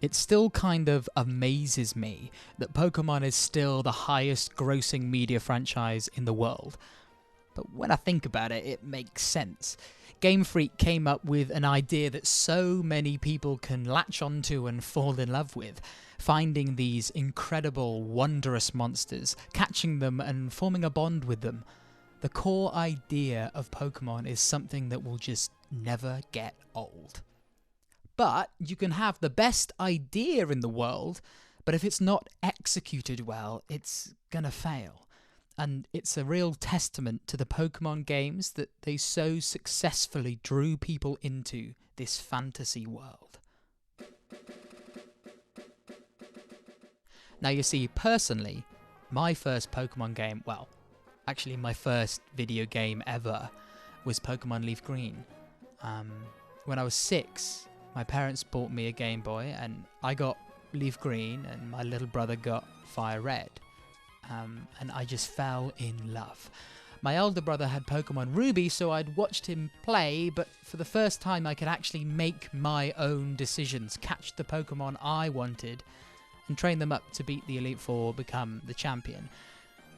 It still kind of amazes me that Pokémon is still the highest grossing media franchise in the world. But when I think about it, it makes sense. Game Freak came up with an idea that so many people can latch onto and fall in love with, finding these incredible, wondrous monsters, catching them and forming a bond with them. The core idea of Pokémon is something that will just never get old. But you can have the best idea in the world, but if it's not executed well, it's gonna fail. And it's a real testament to the Pokémon games that they so successfully drew people into this fantasy world. Now you see, personally, my first Pokémon game, well, actually my first video game ever, was Pokémon Leaf Green. When I was 6, my parents bought me a Game Boy and I got Leaf Green and my little brother got Fire Red. And I just fell in love. My older brother had Pokémon Ruby, so I'd watched him play, but for the first time I could actually make my own decisions, catch the Pokémon I wanted, and train them up to beat the Elite Four, become the champion.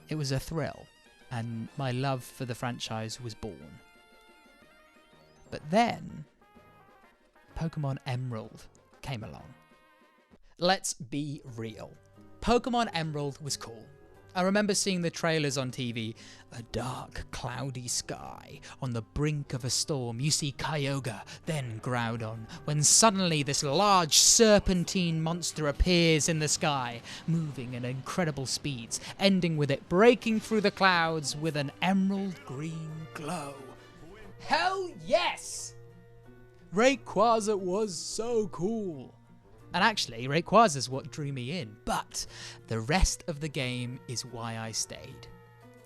It was a thrill, and my love for the franchise was born. But then, Pokémon Emerald came along. Let's be real. Pokémon Emerald was cool. I remember seeing the trailers on TV. A dark, cloudy sky. On the brink of a storm, you see Kyogre, then Groudon, when suddenly this large serpentine monster appears in the sky, moving at incredible speeds, ending with it breaking through the clouds with an emerald green glow. Hell yes! Rayquaza was so cool. And actually, Rayquaza's what drew me in, but the rest of the game is why I stayed.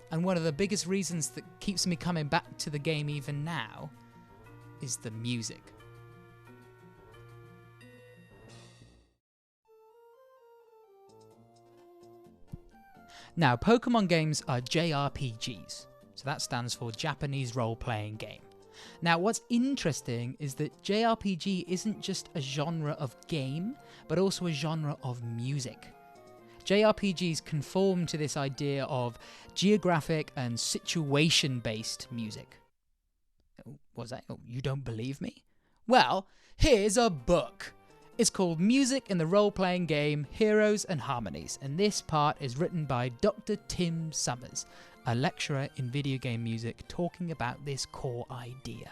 And one of the biggest reasons that keeps me coming back to the game even now is the music. Now, Pokemon games are JRPGs, so that stands for Japanese Role-Playing Game. Now, what's interesting is that JRPG isn't just a genre of game, but also a genre of music. JRPGs conform to this idea of geographic and situation-based music. What's that? Oh, you don't believe me? Well, here's a book. It's called Music in the Role-Playing Game, Heroes and Harmonies, and this part is written by Dr. Tim Summers, a lecturer in video game music, talking about this core idea.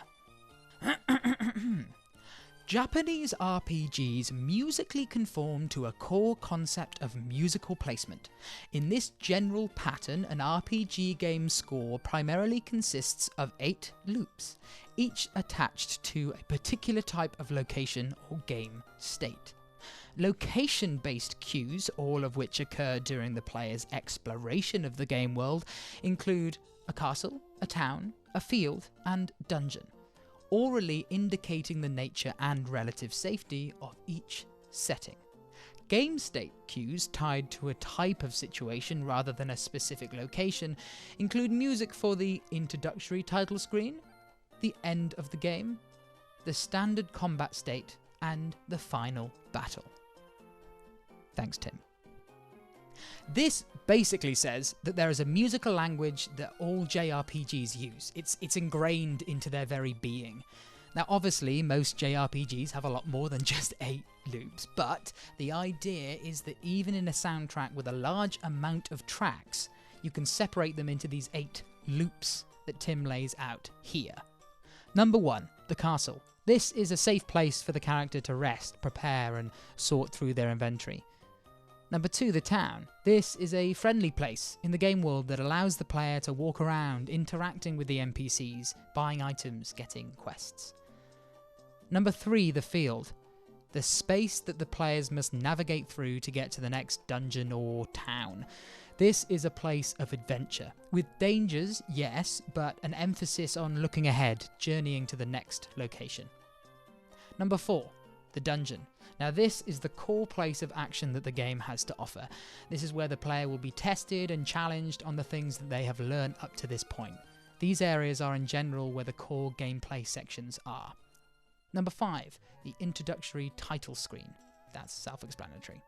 Japanese RPGs musically conform to a core concept of musical placement. In this general pattern, an RPG game score primarily consists of 8 loops, each attached to a particular type of location or game state. Location-based cues, all of which occur during the player's exploration of the game world, include a castle, a town, a field, and dungeon, orally indicating the nature and relative safety of each setting. Game state cues tied to a type of situation rather than a specific location include music for the introductory title screen, the end of the game, the standard combat state, and the final battle. Thanks, Tim. This basically says that there is a musical language that all JRPGs use. It's ingrained into their very being. Now, obviously, most JRPGs have a lot more than just 8 loops, but the idea is that even in a soundtrack with a large amount of tracks, you can separate them into these 8 loops that Tim lays out here. Number 1, the castle. This is a safe place for the character to rest, prepare, and sort through their inventory. Number 2, the town. This is a friendly place in the game world that allows the player to walk around, interacting with the NPCs, buying items, getting quests. Number 3, the field. The space that the players must navigate through to get to the next dungeon or town. This is a place of adventure, with dangers, yes, but an emphasis on looking ahead, journeying to the next location. Number 4, the dungeon. Now, this is the core place of action that the game has to offer. This is where the player will be tested and challenged on the things that they have learned up to this point. These areas are in general where the core gameplay sections are. Number 5, the introductory title screen. That's self-explanatory.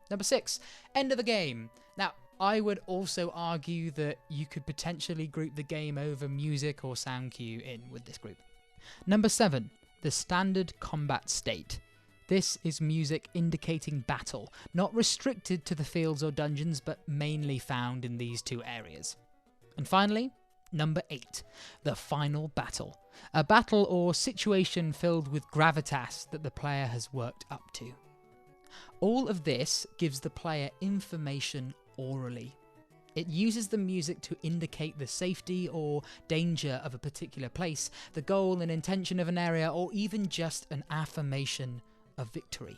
Number 6, end of the game. Now, I would also argue that you could potentially group the game over music or sound cue in with this group. Number 7, the standard combat state. This is music indicating battle, not restricted to the fields or dungeons, but mainly found in these two areas. And finally, number 8, the final battle. A battle or situation filled with gravitas that the player has worked up to. All of this gives the player information orally. It uses the music to indicate the safety or danger of a particular place, the goal and intention of an area, or even just an affirmation of victory.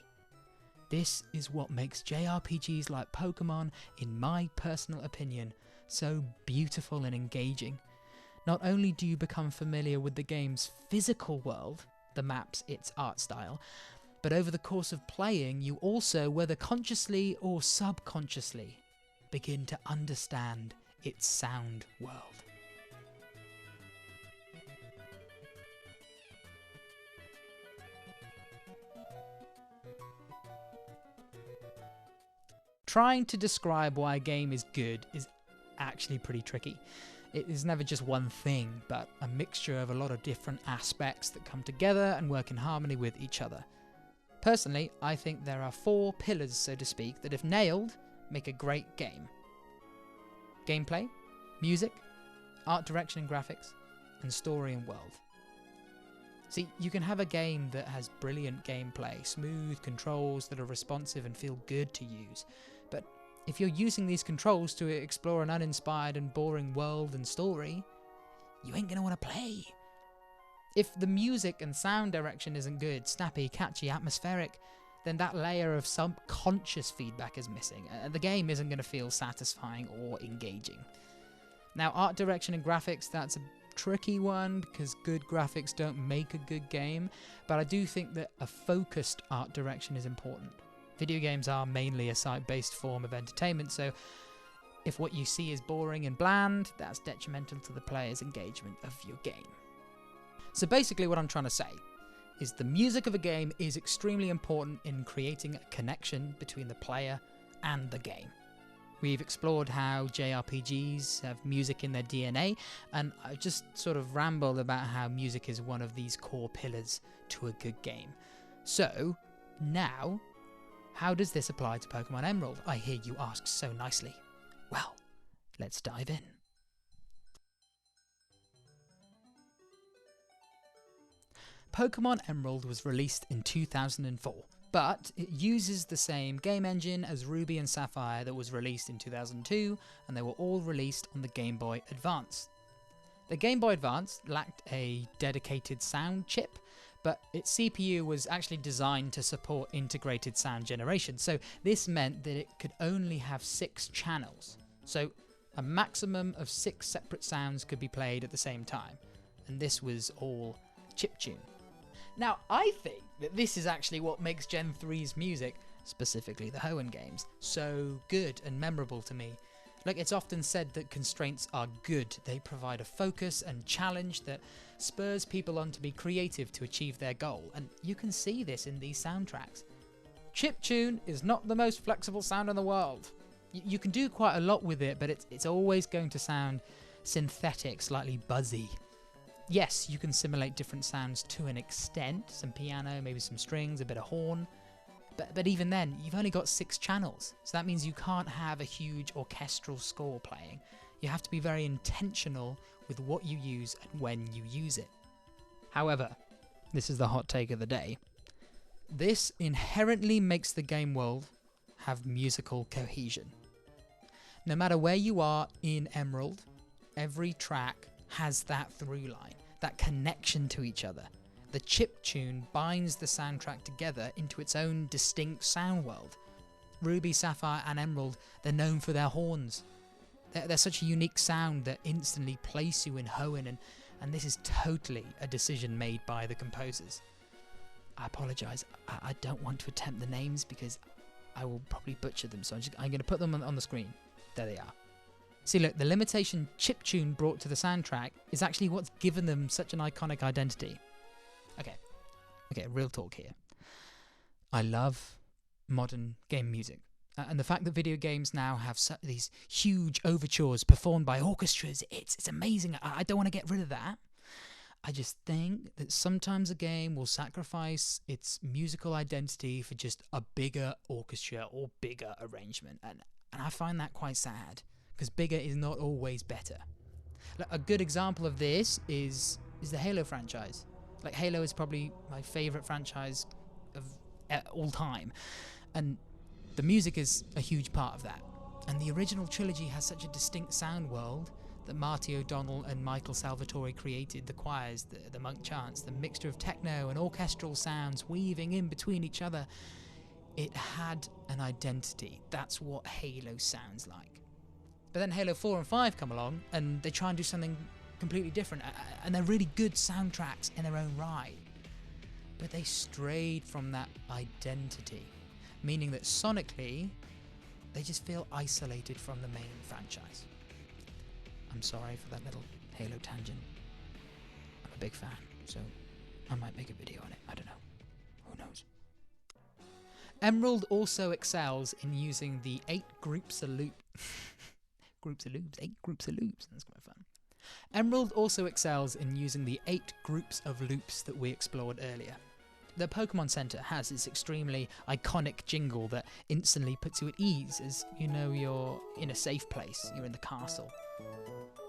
This is what makes JRPGs like Pokémon, in my personal opinion, so beautiful and engaging. Not only do you become familiar with the game's physical world, the maps, its art style, but over the course of playing, you also, whether consciously or subconsciously, begin to understand its sound world. Trying to describe why a game is good is actually pretty tricky. It is never just one thing, but a mixture of a lot of different aspects that come together and work in harmony with each other. Personally, I think there are 4 pillars, so to speak, that if nailed, make a great game. Gameplay, music, art direction and graphics, and story and world. See, you can have a game that has brilliant gameplay, smooth controls that are responsive and feel good to use, but if you're using these controls to explore an uninspired and boring world and story, you ain't gonna want to play. If the music and sound direction isn't good, snappy, catchy, atmospheric, then that layer of subconscious feedback is missing, and the game isn't going to feel satisfying or engaging. Now, art direction and graphics, that's a tricky one, because good graphics don't make a good game, but I do think that a focused art direction is important. Video games are mainly a site-based form of entertainment, so if what you see is boring and bland, that's detrimental to the player's engagement of your game. So basically what I'm trying to say is the music of a game is extremely important in creating a connection between the player and the game. We've explored how JRPGs have music in their DNA, and I've just sort of rambled about how music is one of these core pillars to a good game. So, now, how does this apply to Pokémon Emerald? I hear you ask so nicely. Well, let's dive in. Pokémon Emerald was released in 2004, but it uses the same game engine as Ruby and Sapphire that was released in 2002, and they were all released on the Game Boy Advance. The Game Boy Advance lacked a dedicated sound chip, but its CPU was actually designed to support integrated sound generation, so this meant that it could only have 6 channels. So a maximum of 6 separate sounds could be played at the same time, and this was all chiptune. Now, I think that this is actually what makes Gen 3's music, specifically the Hoenn games, so good and memorable to me. Like, it's often said that constraints are good. They provide a focus and challenge that spurs people on to be creative to achieve their goal, and you can see this in these soundtracks. Chiptune is not the most flexible sound in the world. You can do quite a lot with it, but it's always going to sound synthetic, slightly buzzy. Yes, you can simulate different sounds to an extent, some piano, maybe some strings, a bit of horn, but even then, you've only got 6 channels, so that means you can't have a huge orchestral score playing. You have to be very intentional with what you use and when you use it. However, this is the hot take of the day, this inherently makes the game world have musical cohesion. No matter where you are in Emerald, every track has that through line, that connection to each other. The chiptune binds the soundtrack together into its own distinct sound world. Ruby, Sapphire and Emerald, they're known for their horns. They're such a unique sound that instantly place you in Hoenn, and this is totally a decision made by the composers. I apologise, I don't want to attempt the names because I will probably butcher them, so I'm going to put them on the screen. There they are. See, look, the limitation chiptune brought to the soundtrack is actually what's given them such an iconic identity. Okay, real talk here. I love modern game music. And the fact that video games now have these huge overtures performed by orchestras, it's amazing. I don't want to get rid of that. I just think that sometimes a game will sacrifice its musical identity for just a bigger orchestra or bigger arrangement. And I find that quite sad, because bigger is not always better. A good example of this is the Halo franchise. Like, Halo is probably my favourite franchise of all time. And the music is a huge part of that. And the original trilogy has such a distinct sound world that Marty O'Donnell and Michael Salvatore created. The choirs, the monk chants, the mixture of techno and orchestral sounds weaving in between each other. It had an identity. That's what Halo sounds like. But then Halo 4 and 5 come along and they try and do something completely different. And they're really good soundtracks in their own right. But they strayed from that identity, meaning that sonically, they just feel isolated from the main franchise. I'm sorry for that little Halo tangent. I'm a big fan, so I might make a video on it. I don't know. Who knows? Emerald also excels in using the 8 groups of loops. 8 groups of loops. That's quite fun. Emerald also excels in using the 8 groups of loops that we explored earlier. The Pokémon Center has this extremely iconic jingle that instantly puts you at ease, as you know you're in a safe place, you're in the castle.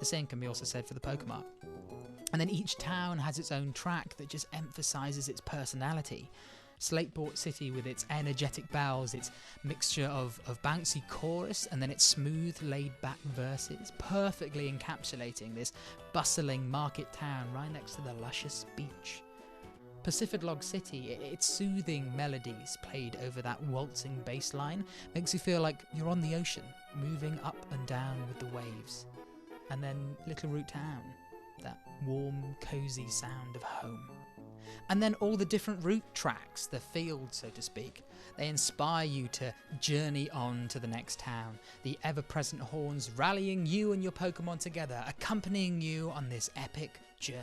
The same can be also said for the Pokemon. And then each town has its own track that just emphasises its personality. Slateport City with its energetic bells, its mixture of bouncy chorus and then its smooth laid-back verses, perfectly encapsulating this bustling market town right next to the luscious beach. Pacific City, its soothing melodies played over that waltzing bass line makes you feel like you're on the ocean, moving up and down with the waves. And then Little Root Town, that warm, cosy sound of home. And then all the different route tracks, the field, so to speak. They inspire you to journey on to the next town. The ever-present horns rallying you and your Pokemon together, accompanying you on this epic journey.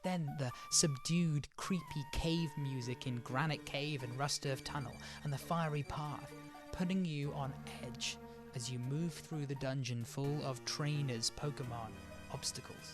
Then the subdued, creepy cave music in Granite Cave and Rust Earth Tunnel, and the fiery path, putting you on edge as you move through the dungeon full of trainers, Pokemon, obstacles.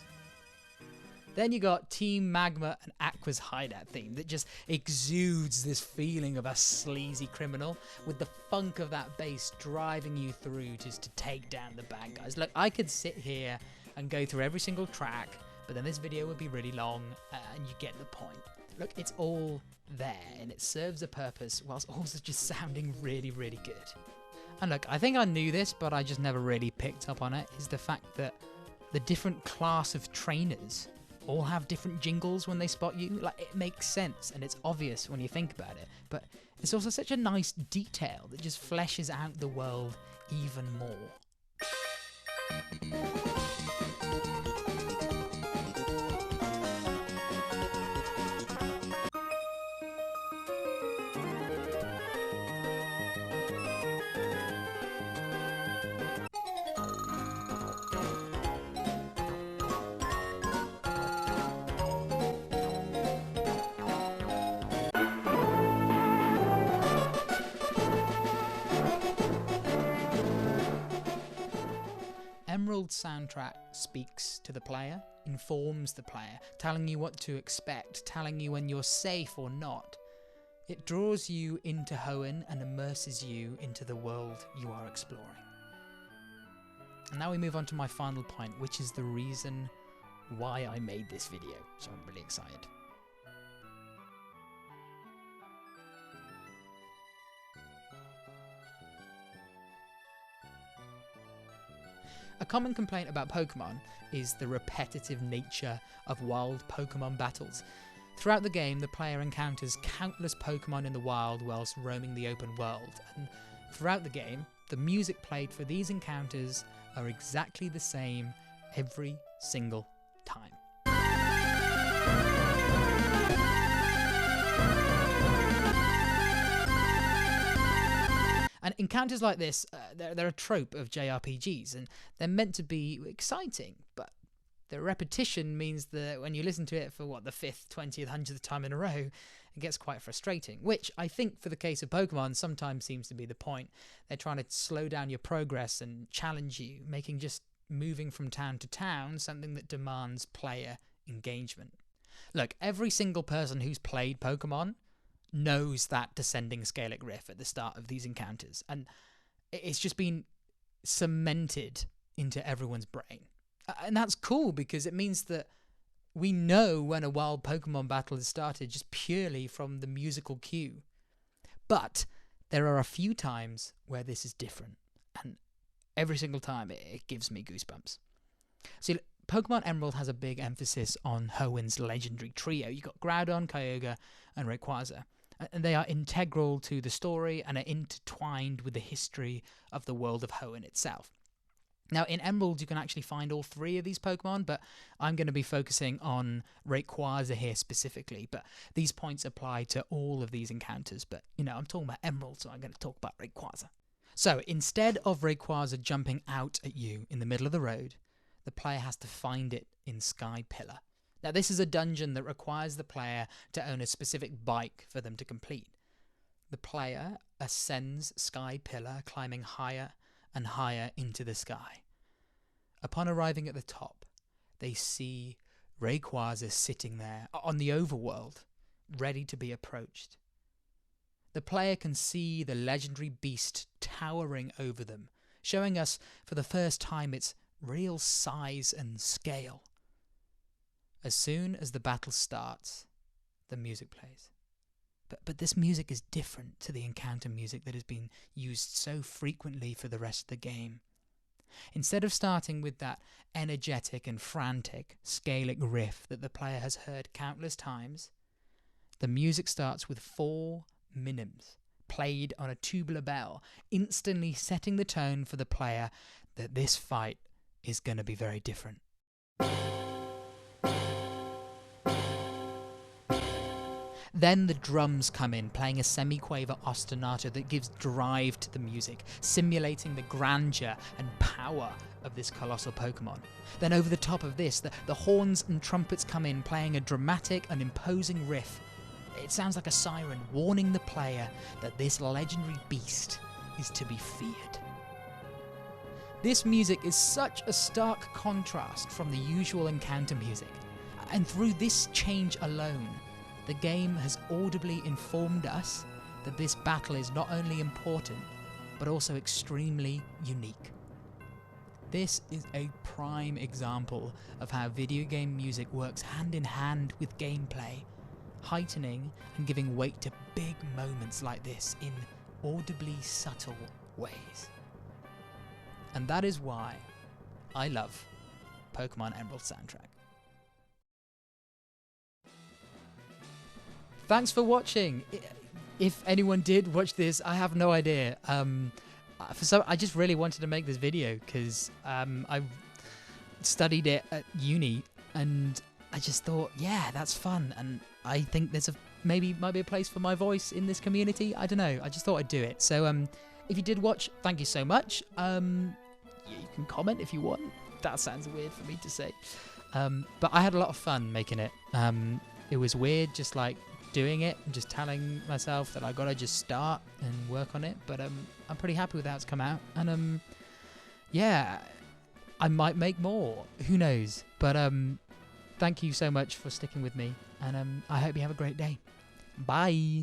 Then you got Team Magma and Aqua's hideout theme that just exudes this feeling of a sleazy criminal, with the funk of that bass driving you through just to take down the bad guys. Look, I could sit here and go through every single track, but then this video would be really long, and you get the point. Look, it's all there, and it serves a purpose, whilst also just sounding really, really good. And look, I think I knew this, but I just never really picked up on it, is the fact that the different class of trainers all have different jingles when they spot you. Like, it makes sense, and it's obvious when you think about it, but it's also such a nice detail that just fleshes out the world even more. Emerald's soundtrack speaks to the player, informs the player, telling you what to expect, telling you when you're safe or not. It draws you into Hoenn and immerses you into the world you are exploring. And now we move on to my final point, which is the reason why I made this video, so I'm really excited. A common complaint about Pokemon is the repetitive nature of wild Pokemon battles. Throughout the game, the player encounters countless Pokemon in the wild whilst roaming the open world, and throughout the game, the music played for these encounters are exactly the same every single time. And encounters like this, they're a trope of JRPGs, and they're meant to be exciting, but the repetition means that when you listen to it for, the 5th, 20th, 100th time in a row, it gets quite frustrating, which I think for the case of Pokemon sometimes seems to be the point. They're trying to slow down your progress and challenge you, making just moving from town to town something that demands player engagement. Look, every single person who's played Pokemon knows that descending Scalyc riff at the start of these encounters, and it's just been cemented into everyone's brain. And that's cool because it means that we know when a wild Pokemon battle has started just purely from the musical cue. But there are a few times where this is different, and every single time it gives me goosebumps. See, Pokemon Emerald has a big emphasis on Hoenn's legendary trio. You've got Groudon, Kyogre, and Rayquaza. And they are integral to the story and are intertwined with the history of the world of Hoenn itself. Now, in Emerald, you can actually find all three of these Pokemon, but I'm going to be focusing on Rayquaza here specifically. But these points apply to all of these encounters. But, you know, I'm talking about Emerald, so I'm going to talk about Rayquaza. So, instead of Rayquaza jumping out at you in the middle of the road, the player has to find it in Sky Pillar. Now, this is a dungeon that requires the player to own a specific bike for them to complete. The player ascends Sky Pillar, climbing higher and higher into the sky. Upon arriving at the top, they see Rayquaza sitting there on the overworld, ready to be approached. The player can see the legendary beast towering over them, showing us for the first time its real size and scale. As soon as the battle starts, the music plays. But this music is different to the encounter music that has been used so frequently for the rest of the game. Instead of starting with that energetic and frantic Scalyc riff that the player has heard countless times, the music starts with 4 minims played on a tubular bell, instantly setting the tone for the player that this fight is going to be very different. Then the drums come in, playing a semi-quaver ostinato that gives drive to the music, simulating the grandeur and power of this colossal Pokemon. Then over the top of this, the horns and trumpets come in, playing a dramatic and imposing riff. It sounds like a siren, warning the player that this legendary beast is to be feared. This music is such a stark contrast from the usual encounter music, and through this change alone, the game has audibly informed us that this battle is not only important, but also extremely unique. This is a prime example of how video game music works hand in hand with gameplay, heightening and giving weight to big moments like this in audibly subtle ways. And that is why I love Pokémon Emerald Soundtrack. Thanks for watching. If anyone did watch this, I have no idea. I just really wanted to make this video because I studied it at uni, and I just thought, yeah, that's fun, and I think there's might be a place for my voice in this community. I don't know. I just thought I'd do it. So if you did watch, thank you so much. You can comment if you want. That sounds weird for me to say, but I had a lot of fun making it. It was weird, just like doing it and just telling myself that I gotta just start and work on it, but I'm pretty happy with how it's come out, and yeah, I might make more, who knows, but thank you so much for sticking with me, and I hope you have a great day. Bye.